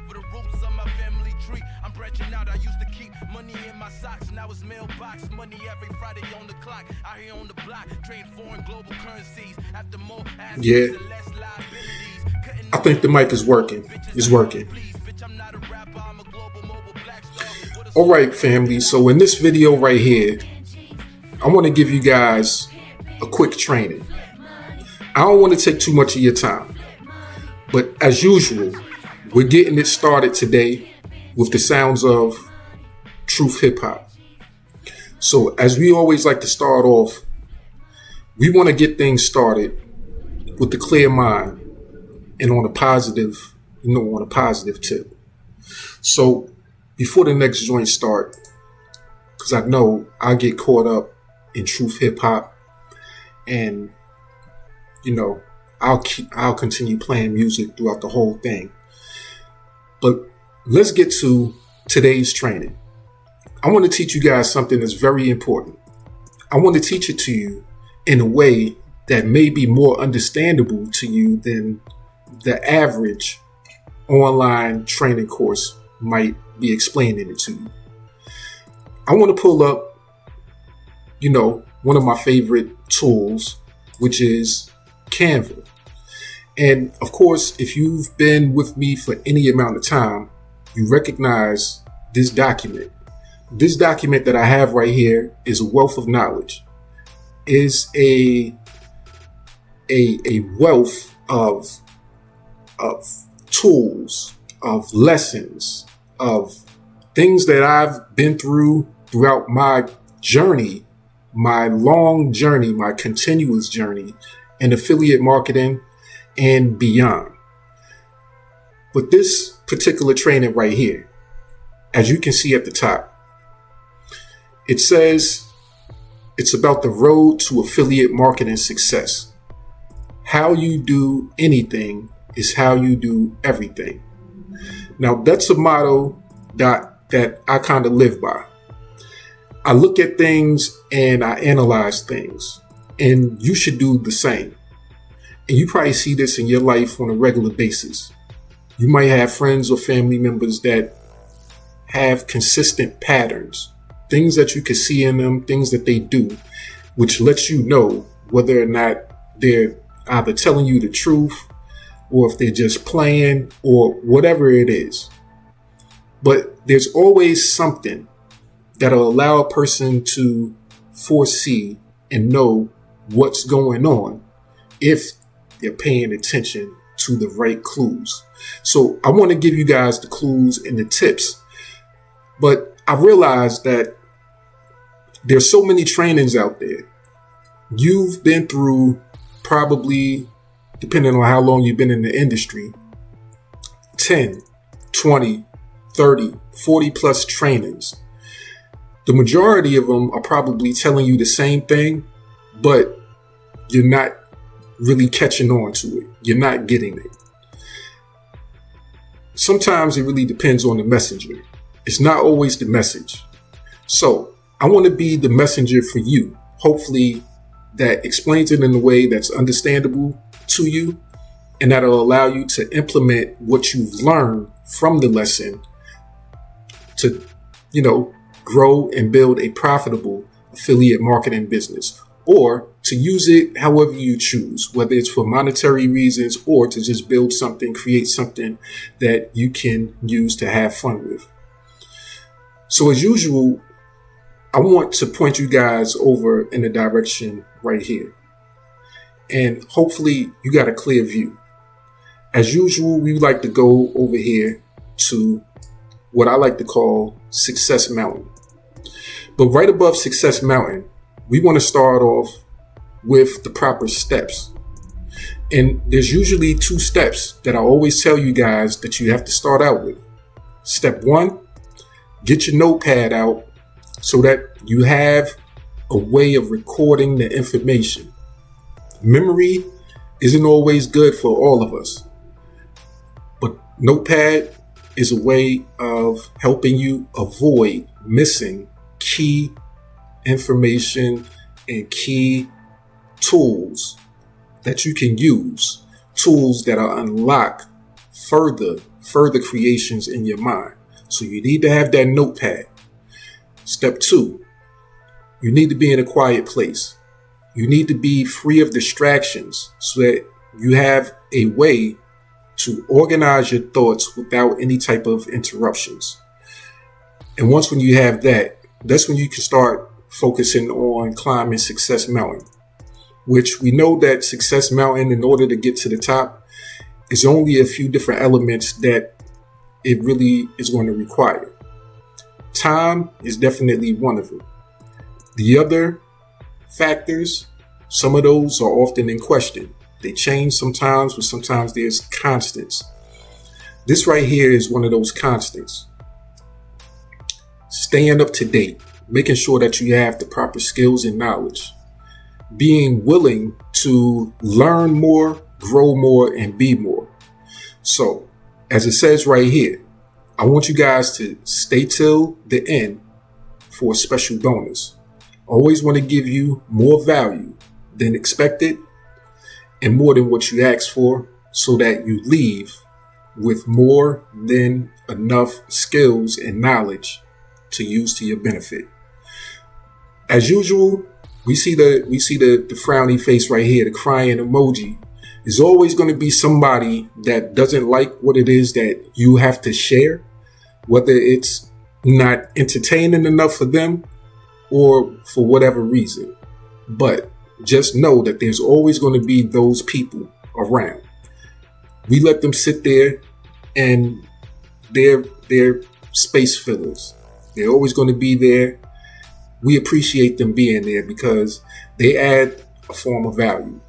for the roots of my family tree. I'm branching out. I used to keep money in my socks. Now it's mailbox money every Friday on the clock. Out here on the block, trade foreign global currencies. After more assets and less liabilities. I think the mic is working. It's working. All right, family. So in this video right here, I want to give you guys a quick training. I don't want to take too much of your time, but as usual, we're getting it started today with the sounds of truth hip hop. So as we always like to start off, we want to get things started with a clear mind and on a positive tip. So before the next joint start, because I know I get caught up in truth hip hop, and I'll continue playing music throughout the whole thing. But let's get to today's training. I want to teach you guys something that's very important. I want to teach it to you in a way that may be more understandable to you than the average online training course might be explaining it to you. I want to pull up, one of my favorite tools, which is Canva. And of course, if you've been with me for any amount of time, you recognize this document. This document that I have right here is a wealth of knowledge. Is a wealth of tools, of lessons, of things that I've been through throughout my journey, my long journey, my continuous journey in affiliate marketing and beyond. But this particular training right here, as you can see at the top, it says it's about the road to affiliate marketing success. How you do anything is how you do everything. Now, that's a motto that I kind of live by. I look at things and I analyze things, and you should do the same. And you probably see this in your life on a regular basis. You might have friends or family members that have consistent patterns, things that you can see in them, things that they do, which lets you know whether or not they're either telling you the truth or if they're just playing or whatever it is. But there's always something that'll allow a person to foresee and know what's going on if they're paying attention to the right clues. So I want to give you guys the clues and the tips, but I realize that there's so many trainings out there. You've been through probably, depending on how long you've been in the industry, 10, 20, 30, 40 plus trainings. The majority of them are probably telling you the same thing, but you're not really catching on to it. You're not getting it. Sometimes it really depends on the messenger. It's not always the message. So I want to be the messenger for you, hopefully that explains it in a way that's understandable to you, and that'll allow you to implement what you've learned from the lesson to, grow and build a profitable affiliate marketing business, or to use it however you choose, whether it's for monetary reasons or to just build something, create something that you can use to have fun with. So as usual, I want to point you guys over in the direction right here. And hopefully you got a clear view. As usual, we like to go over here to what I like to call Success Mountain. But right above Success Mountain, we want to start off with the proper steps. And there's usually 2 steps that I always tell you guys that you have to start out with. Step 1, get your notepad out so that you have a way of recording the information. Memory isn't always good for all of us, but notepad is a way of helping you avoid missing key information and key tools that you can use, tools that are unlocked further creations in your mind. So you need to have that notepad. Step 2, you need to be in a quiet place. You need to be free of distractions so that you have a way to organize your thoughts without any type of interruptions. And once when you have that, that's when you can start focusing on climbing Success Mountain, which we know that Success Mountain, in order to get to the top, is only a few different elements that it really is going to require. Time is definitely one of them. The other factors, some of those are often in question. They change sometimes, but sometimes there's constants. This right here is one of those constants. Staying up to date, making sure that you have the proper skills and knowledge, being willing to learn more, grow more, and be more. So, as it says right here, I want you guys to stay till the end for a special bonus. I always want to give you more value than expected and more than what you asked for, so that you leave with more than enough skills and knowledge to use to your benefit. As usual, we see the frowny face right here, the crying emoji. There's always going to be somebody that doesn't like what it is that you have to share, whether it's not entertaining enough for them or for whatever reason. But just know that there's always going to be those people around. We let them sit there, and they're space fillers. They're always going to be there. We appreciate them being there because they add a form of value.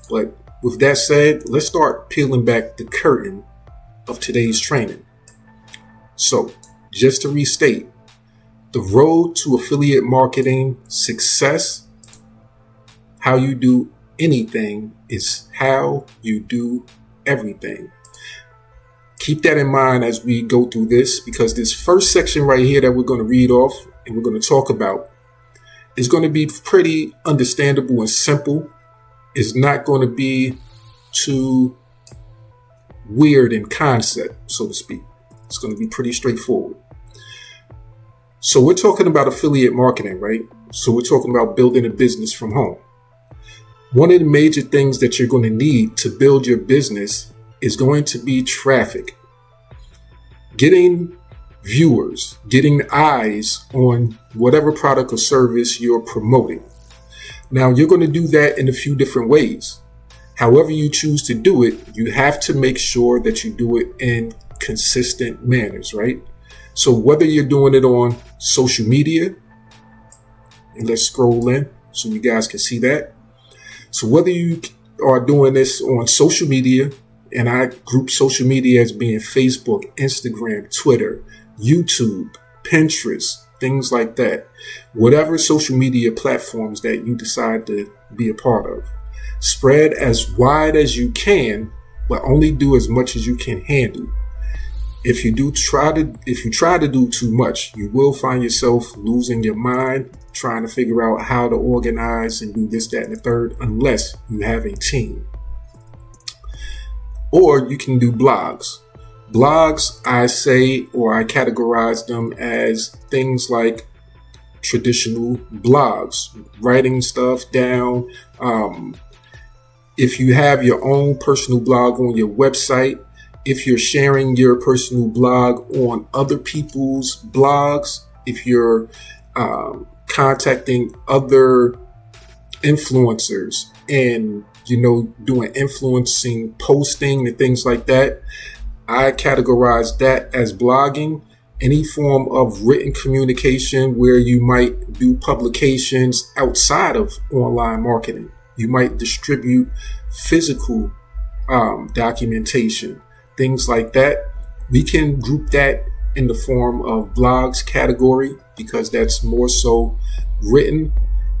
But with that said, let's start peeling back the curtain of today's training. So, just to restate, the road to affiliate marketing success, how you do anything is how you do everything. Keep that in mind as we go through this, because this first section right here that we're going to read off and we're going to talk about is going to be pretty understandable and simple. It's not going to be too weird in concept, so to speak. It's going to be pretty straightforward. So we're talking about affiliate marketing, right? So we're talking about building a business from home. One of the major things that you're going to need to build your business is going to be traffic. Getting viewers, getting eyes on whatever product or service you're promoting. Now, you're going to do that in a few different ways. However you choose to do it, you have to make sure that you do it in consistent manners, right? So whether you're doing it on social media, and let's scroll in so you guys can see that. So whether you are doing this on social media, and I group social media as being Facebook, Instagram, Twitter, YouTube, Pinterest, things like that. Whatever social media platforms that you decide to be a part of, spread as wide as you can, but only do as much as you can handle. If you try to do too much, you will find yourself losing your mind, trying to figure out how to organize and do this, that, and the third, unless you have a team. Or you can do blogs. Blogs, I categorize them as things like traditional blogs, writing stuff down. If you have your own personal blog on your website, if you're sharing your personal blog on other people's blogs, if you're contacting other influencers and, doing influencing posting and things like that, I categorize that as blogging. Any form of written communication where you might do publications outside of online marketing. You might distribute physical documentation, things like that. We can group that in the form of blogs category because that's more so written.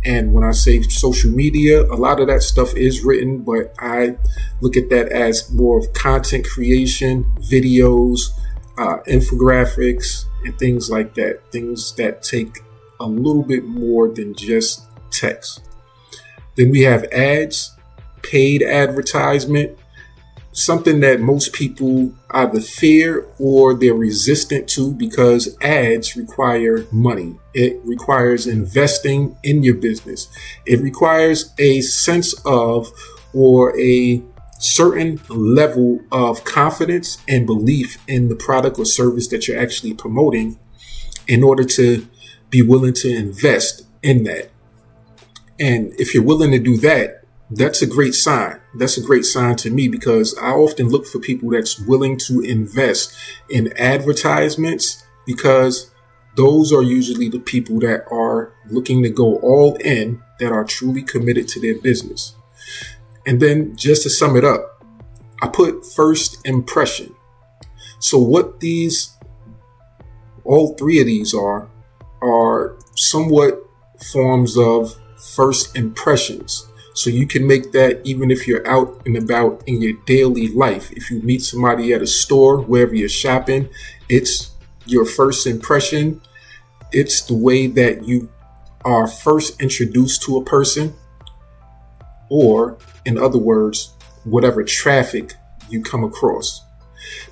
And when I say social media, a lot of that stuff is written, but I look at that as more of content creation, videos, infographics, and things like that. Things that take a little bit more than just text. Then we have ads, paid advertisement. something that most people either fear or they're resistant to because ads require money. It requires investing in your business. It requires a sense of or a certain level of confidence and belief in the product or service that you're actually promoting in order to be willing to invest in that. And if you're willing to do that, that's a great sign. That's a great sign to me because I often look for people that's willing to invest in advertisements because those are usually the people that are looking to go all in, that are truly committed to their business. And then just to sum it up, I put first impression. So what all three of these are somewhat forms of first impressions. So you can make that even if you're out and about in your daily life. If you meet somebody at a store, wherever you're shopping, it's your first impression. It's the way that you are first introduced to a person, or in other words, whatever traffic you come across.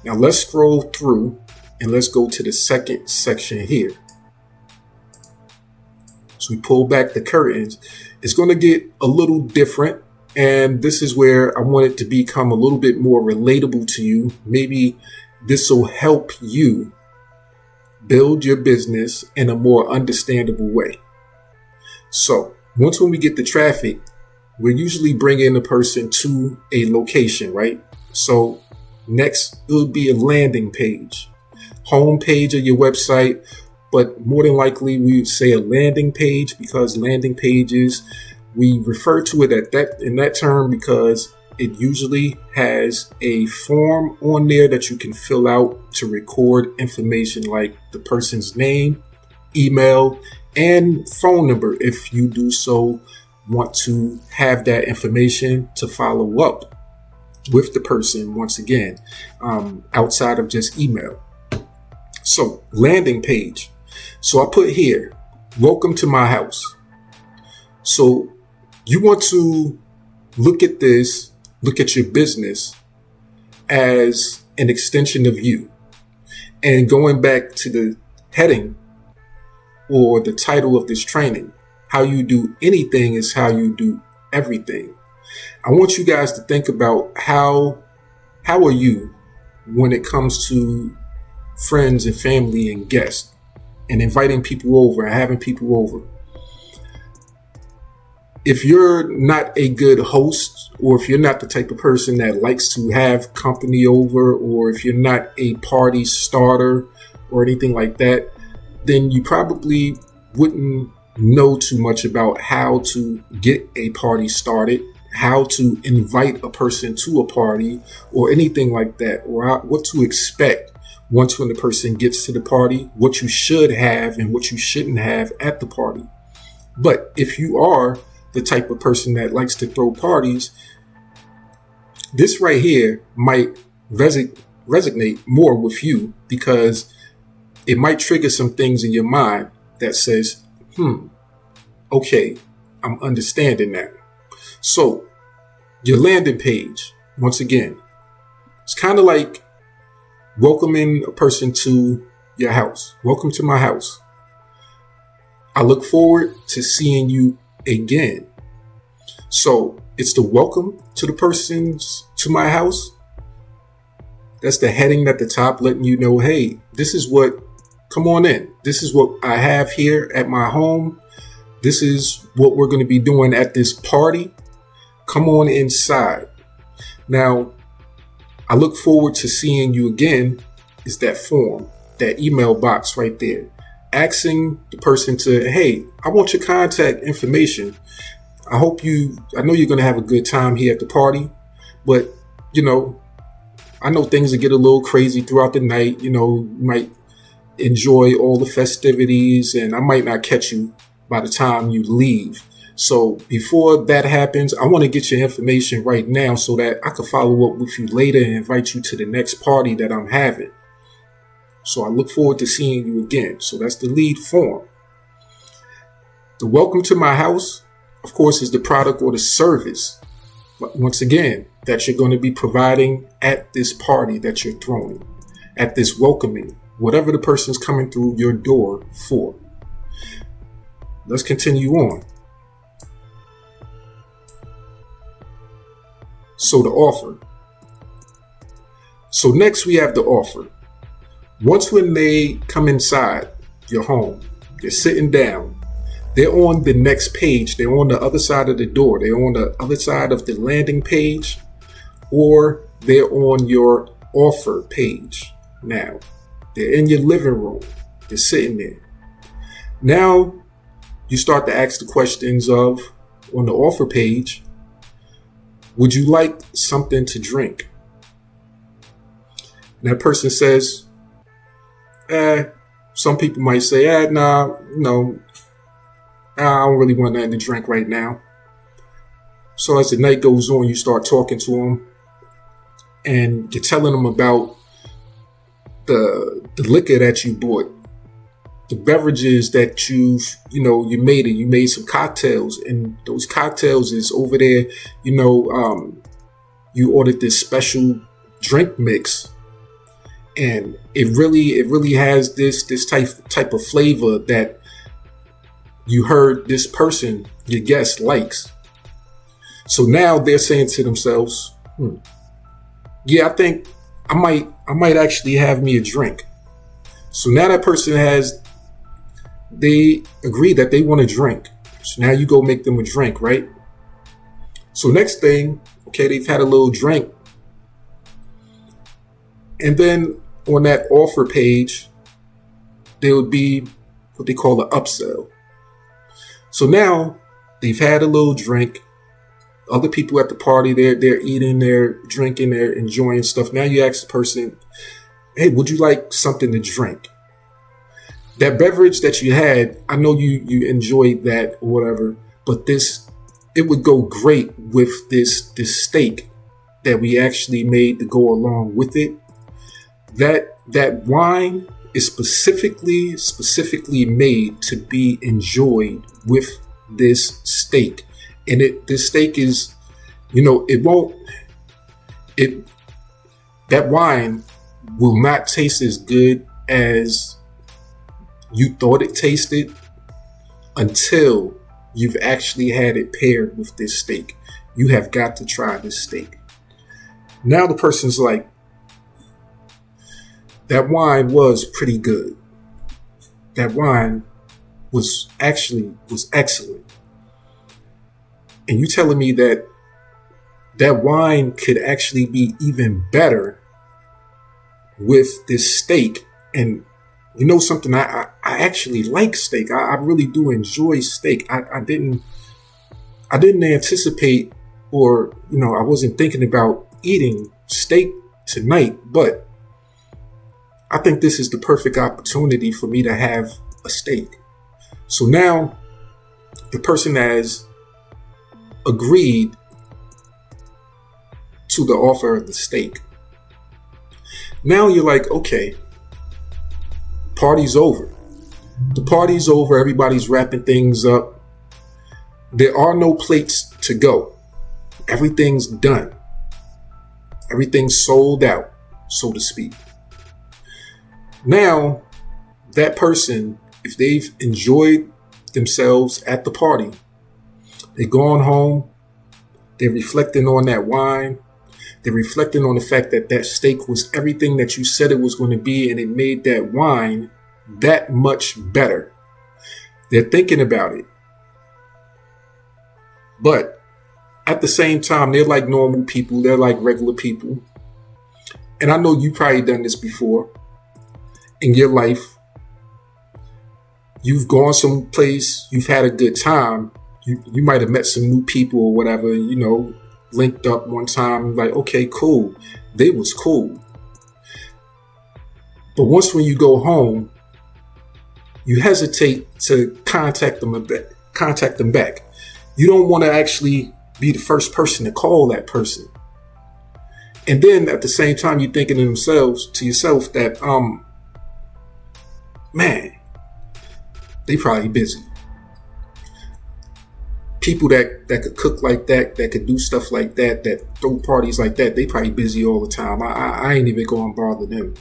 Now let's scroll through and let's go to the second section here. So we pull back the curtains. It's going to get a little different. And this is where I want it to become a little bit more relatable to you. Maybe this will help you build your business in a more understandable way. So once when we get the traffic, we're usually bringing the person to a location, right? So next, it would be a landing page, home page of your website. But more than likely, we would say a landing page because landing pages, we refer to it in that term because it usually has a form on there that you can fill out to record information like the person's name, email, and phone number if you do so want to have that information to follow up with the person once again, outside of just email. So landing page. So I put here, welcome to my house. So you want to look at this, look at your business as an extension of you. And going back to the heading or the title of this training, how you do anything is how you do everything. I want you guys to think about how are you when it comes to friends and family and guests and inviting people over and having people over. If you're not a good host, or if you're not the type of person that likes to have company over, or if you're not a party starter or anything like that, then you probably wouldn't know too much about how to get a party started, how to invite a person to a party or anything like that, or what to expect once when the person gets to the party, what you should have and what you shouldn't have at the party. But if you are the type of person that likes to throw parties, this right here might resonate more with you because it might trigger some things in your mind that says, okay, I'm understanding that. So your landing page, once again, it's kind of like welcoming a person to your house. Welcome to my house. I look forward to seeing you again. So it's the welcome to the persons to my house. That's the heading at the top, letting you know, hey, this is what, come on in. This is what I have here at my home. This is what we're going to be doing at this party. Come on inside. Now, I look forward to seeing you again is that form, that email box right there. Asking the person to, hey, I want your contact information. I know you're going to have a good time here at the party, but, I know things will get a little crazy throughout the night. You might enjoy all the festivities and I might not catch you by the time you leave. So before that happens, I want to get your information right now so that I can follow up with you later and invite you to the next party that I'm having. So I look forward to seeing you again. So that's the lead form. The welcome to my house, of course, is the product or the service once again, that you're going to be providing at this party that you're throwing, at this welcoming, whatever the person's coming through your door for. Let's continue on. So the offer. So next we have the offer. Once when they come inside your home, they're sitting down, they're on the next page, they're on the other side of the door, they're on the other side of the landing page, or they're on your offer page. Now, they're in your living room, they're sitting there. Now, you start to ask the questions of, on the offer page, would you like something to drink? And that person says, some people might say, nah, no, I don't really want nothing to drink right now. So as the night goes on, you start talking to them and you're telling them about the liquor that you bought, the beverages that you made some cocktails, and those cocktails is over there, you ordered this special drink mix, and it really has this type of flavor that you heard this person, your guest, likes. So now they're saying to themselves, yeah, I think I might actually have me a drink. So now that person they agree that they want to drink. So now you go make them a drink, right? So next thing, okay, they've had a little drink. And then on that offer page, there would be what they call an upsell. So now they've had a little drink. Other people at the party, they're eating, they're drinking, they're enjoying stuff. Now you ask the person, hey, would you like something to drink? That beverage that you had, I know you enjoyed that or whatever, but it would go great with this steak that we actually made to go along with it. That wine is specifically made to be enjoyed with this steak. And this steak is, that wine will not taste as good as you thought it tasted until you've actually had it paired with this steak. You have got to try this steak. Now the person's like, that wine was pretty good. That wine was excellent. And you telling me that wine could actually be even better with this steak. And you know something, I actually like steak. I really do enjoy steak. I didn't anticipate, or I wasn't thinking about eating steak tonight, but I think this is the perfect opportunity for me to have a steak. So now the person has agreed to the offer of the steak. Now you're like, okay, party's over. The party's over. Everybody's wrapping things up. There are no plates to go. Everything's done. Everything's sold out, so to speak. Now, that person, if they've enjoyed themselves at the party, they've gone home, they're reflecting on that wine, they're reflecting on the fact that that steak was everything that you said it was going to be, and it made that wine that much better. They're thinking about it. But at the same time, they're like normal people. They're like regular people. And I know you've probably done this before in your life. You've gone someplace, you've had a good time. You might have met some new people or whatever, linked up one time, like, okay, cool. They was cool. But once when you go home, you hesitate to contact them back. You don't want to actually be the first person to call that person. And then at the same time, you're thinking to yourself that, man, they probably busy. people that could cook like that could do stuff like that throw parties like that, they probably busy all the time. I ain't even going to bother them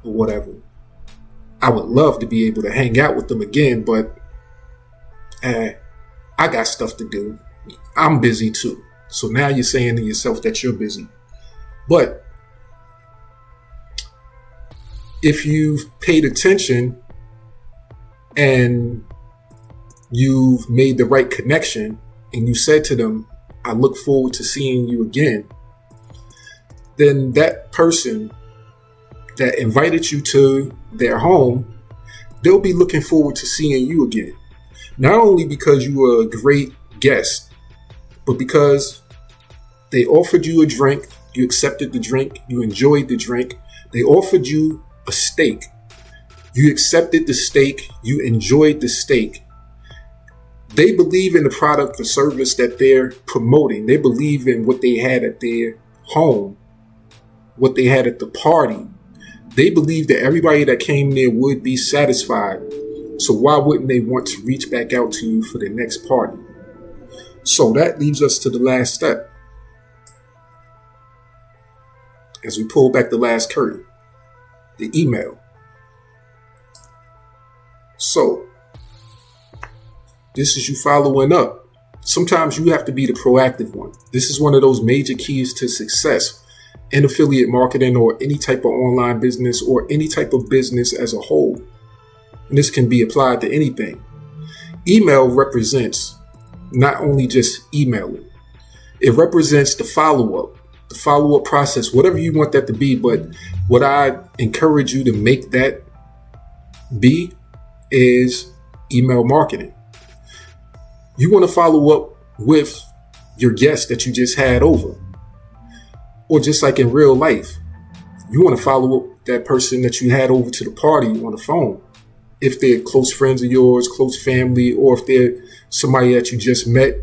or whatever. I would love to be able to hang out with them again, but I got stuff to do. I'm busy too. So now you're saying to yourself that you're busy. But if you've paid attention and you've made the right connection and you said to them, I look forward to seeing you again, then that person that invited you to their home, they'll be looking forward to seeing you again. Not only because you were a great guest, but because they offered you a drink, you accepted the drink, you enjoyed the drink. They offered you a steak. You accepted the steak, you enjoyed the steak. They believe in the product or service that they're promoting. They believe in what they had at their home, what they had at the party. They believe that everybody that came there would be satisfied. So why wouldn't they want to reach back out to you for the next party? So that leads us to the last step. As we pull back the last curtain, the email. So this is you following up. Sometimes you have to be the proactive one. This is one of those major keys to success in affiliate marketing or any type of online business or any type of business as a whole. And this can be applied to anything. Email represents not only just emailing. It represents the follow-up process, whatever you want that to be. But what I encourage you to make that be is email marketing. You want to follow up with your guest that you just had over. Or just like in real life, you want to follow up with that person that you had over to the party on the phone. If they're close friends of yours, close family, or if they're somebody that you just met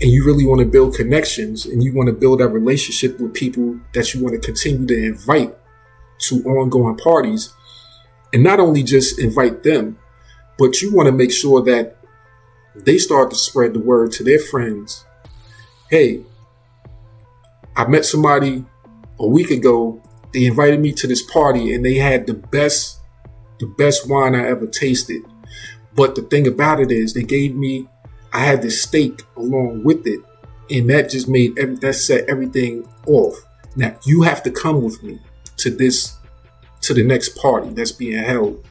and you really want to build connections and you want to build that relationship with people that you want to continue to invite to ongoing parties, and not only just invite them, but you want to make sure that they start to spread the word to their friends. Hey, I met somebody a week ago. They invited me to this party and they had the best wine I ever tasted. But the thing about it is I had this steak along with it. And that just that set everything off. Now you have to come with me to the next party that's being held.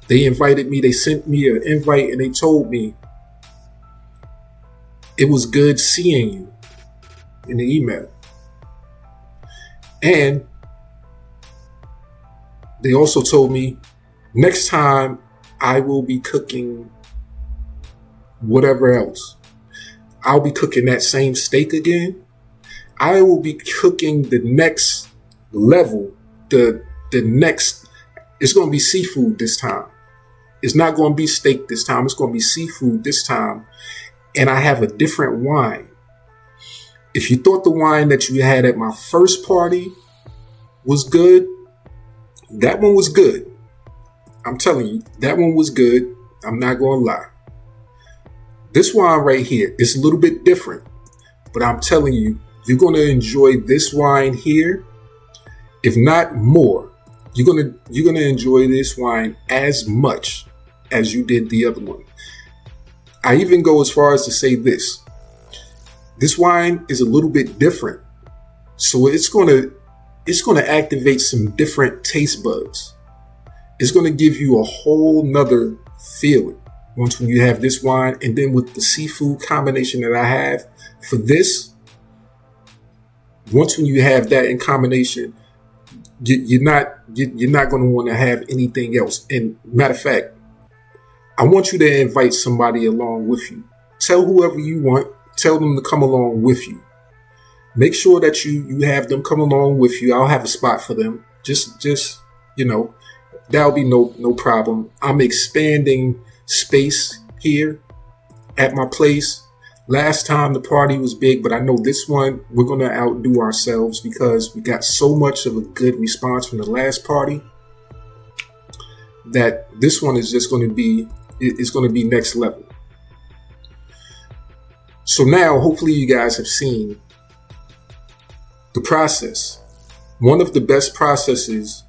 They invited me, they sent me an invite and they told me it was good seeing you in the email. And they also told me next time I will be cooking whatever else. I'll be cooking that same steak again. I will be cooking the next level, the next, it's going to be seafood this time. It's not going to be steak this time. It's going to be seafood this time. And I have a different wine. If you thought the wine that you had at my first party was good, that one was good. I'm telling you, that one was good. I'm not going to lie. This wine right here is a little bit different, but I'm telling you, you're going to enjoy this wine here, if not more. You're going to enjoy this wine as much as you did the other one. I even go as far as to say this. This wine is a little bit different. So it's going to activate some different taste buds. It's going to give you a whole nother feeling once when you have this wine, and then with the seafood combination that I have for this, once when you have that in combination, you're not going to want to have anything else. And matter of fact, I want you to invite somebody along with you. Tell whoever you want, tell them to come along with you. Make sure that you have them come along with you. I'll have a spot for them. Just that'll be no problem. I'm expanding space here at my place. Last time the party was big, but I know this one we're going to outdo ourselves because we got so much of a good response from the last party that this one is just going to be, it's going to be next level. So now, hopefully you guys have seen the process. One of the best processes,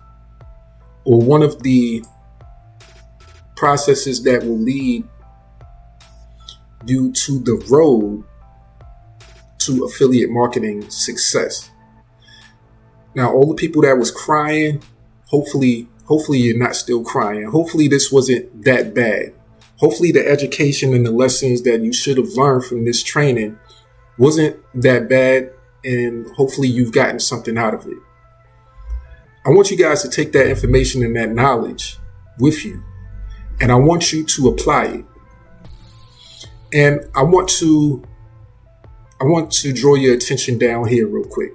or one of the processes that will lead you to the road to affiliate marketing success. Now, all the people that was crying, hopefully you're not still crying. Hopefully this wasn't that bad. Hopefully the education and the lessons that you should have learned from this training wasn't that bad, and hopefully you've gotten something out of it. I want you guys to take that information and that knowledge with you, and I want you to apply it. And I want to draw your attention down here real quick.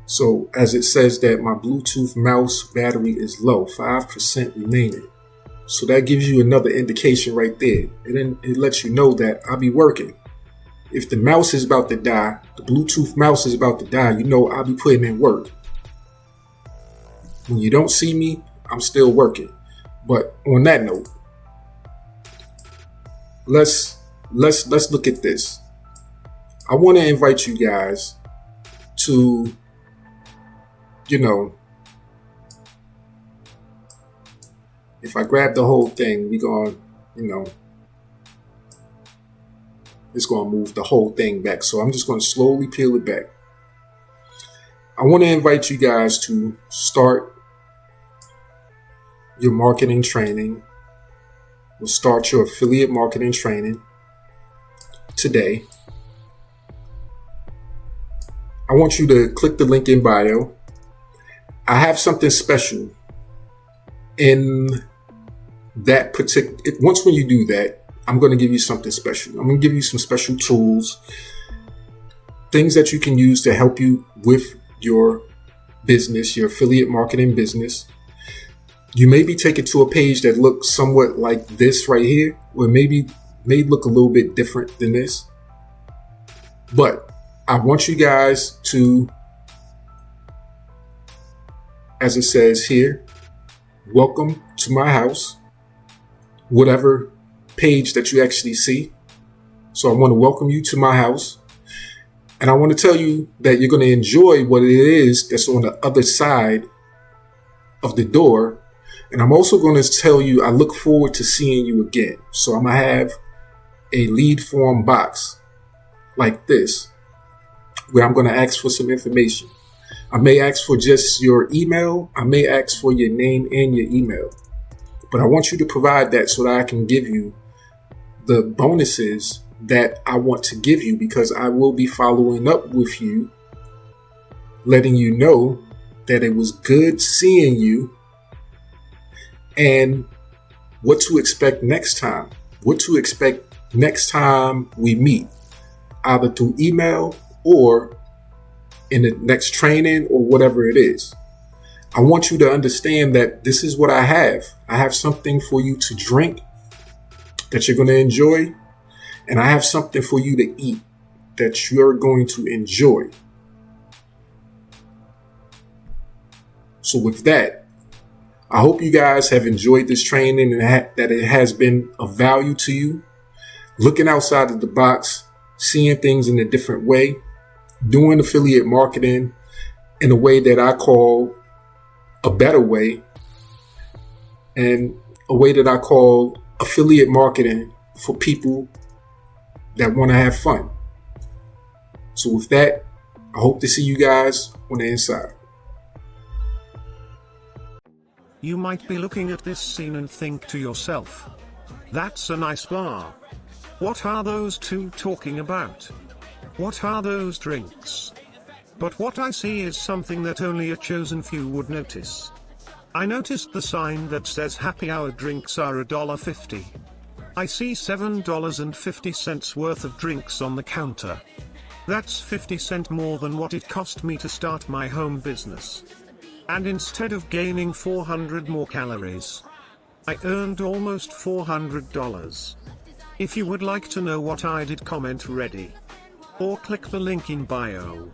So as it says that my Bluetooth mouse battery is low, 5% remaining. So that gives you another indication right there. And then it lets you know that I'll be working. If the mouse is about to die, the Bluetooth mouse is about to die, you know I'll be putting in work. When you don't see me, I'm still working. But on that note, let's look at this. I want to invite you guys to, if I grab the whole thing, we're going, it's going to move the whole thing back. So I'm just going to slowly peel it back. I want to invite you guys to start your marketing training. We'll start your affiliate marketing training today. I want you to click the link in bio. I have something special in that particular. Once when you do that, I'm going to give you something special. I'm going to give you some special tools, things that you can use to help you with your business, your affiliate marketing business. You may be taken to a page that looks somewhat like this right here, or maybe may look a little bit different than this. But I want you guys to, as it says here, welcome to my house, whatever page that you actually see. So I want to welcome you to my house. And I want to tell you that you're going to enjoy what it is that's on the other side of the door. And I'm also going to tell you, I look forward to seeing you again. So I'm going to have a lead form box like this, where I'm going to ask for some information. I may ask for just your email. I may ask for your name and your email. But I want you to provide that so that I can give you the bonuses that I want to give you, because I will be following up with you, letting you know that it was good seeing you and what to expect next time. What to expect next time we meet, either through email or in the next training or whatever it is. I want you to understand that this is what I have. I have something for you to drink that you're going to enjoy, and I have something for you to eat that you're going to enjoy. So with that, I hope you guys have enjoyed this training and that it has been of value to you. Looking outside of the box, seeing things in a different way, doing affiliate marketing in a way that I call a better way, and a way that I call affiliate marketing for people that want to have fun. So with that, I hope to see you guys on the inside. You might be looking at this scene and think to yourself, that's a nice bar. What are those two talking about? What are those drinks? But what I see is something that only a chosen few would notice. I noticed the sign that says happy hour drinks are $1.50. I see $7.50 worth of drinks on the counter. That's 50 cents more than what it cost me to start my home business. And instead of gaining 400 more calories, I earned almost $400. If you would like to know what I did, comment ready, or click the link in bio.